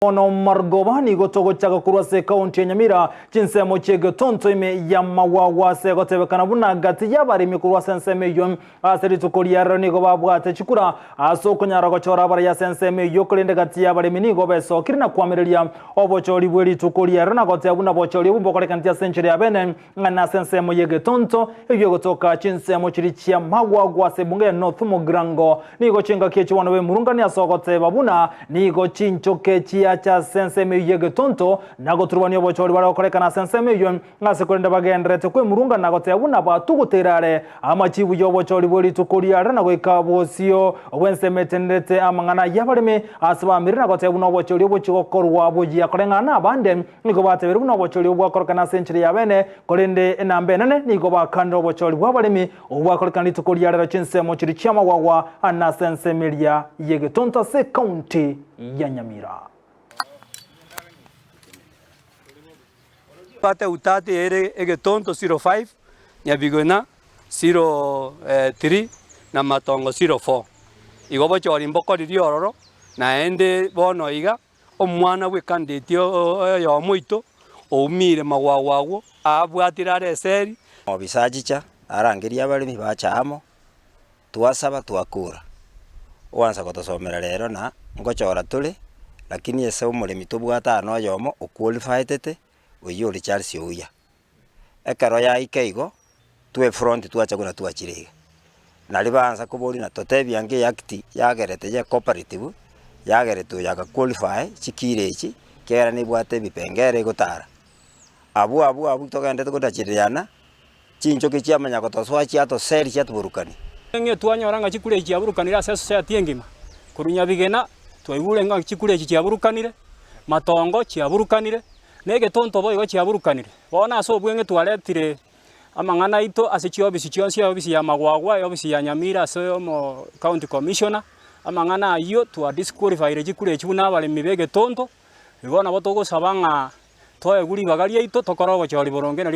Ono margobani gotogochaga kurwase kaunti ya Nyamira chinsemo chege tonto ime ya mawawa se gotebekana buna gati yabarimi kurwase nseme yo aseri tukoliara nigo babwate chikura aso kunyara gochora bara ya senseme yo kolende gati yabarimi nigo beso kirina kwamerelia obochori bweri tukoliara na gote buna bochori bumbo kolekantia century ya bene na sensemo yege tonto yo gotoka chinsemo chirichia mawawa se bunge North Mugrango nigo chinga kechi wanawe murungani asogote babuna nigo chinchoke chia cha senseme yege tonto nago turwani bochori bara koleka na senseme yo ngase kolenda bagendrete kwe murunga nago tebuna batuguterare amachibu yo bochori bweri tukoliara nago ikabosio wenseme tendete amangana yabareme asabamire nago tebuna bochori bochigokorwa boji akorenga na bande niko batebere buna bochori bwakoreka na century ya bene kolende enambe nene niko bakando bochori bwabareme obwakoreka ni tukoliara chinsemo chiri chama wawa ana senseme yege tonto se county ya Nyamira. Pate utate ege tonto 05 nyabigona 03 na matongo 04 igobo chori mboko riororo na ende bono iga omwana we kandetio yo muito omire magwagwago abwatirare seri obisajicha arangiria abarimi bachamo twasaba twakura wanza gotosomera rero na ngochora tuli lakini ese omurimi tubwata no yomo oqualified uyuri Charles uya ekaro ya ikeigo twe front twachagura twachirega nalibanza kubori na totebia nge yakti yagerete ya cooperative yagerete yaga qualify chikirechi kera ni bwate bipengere gutara abu togendete kudachiriana chincho kichiamanya gotoswa chiato seri chatuburukani nge twanyoranga chikure chiaburukanira seso ya tiengima kurunya bigena twaibure nga chikure chiaburukanire matongo chiaburukanire nege tonto boy chiaburukanire bona so bwenge twaletire amangana ito asichi obisi chionsi obisi ya magwagwa obisi ya Nyamira so mo county commissioner amangana iyo twa disqualify chikure chibuna bale mibege tonto ibona botogo sabanga toye guri bagaria ito tokorobo chori boronge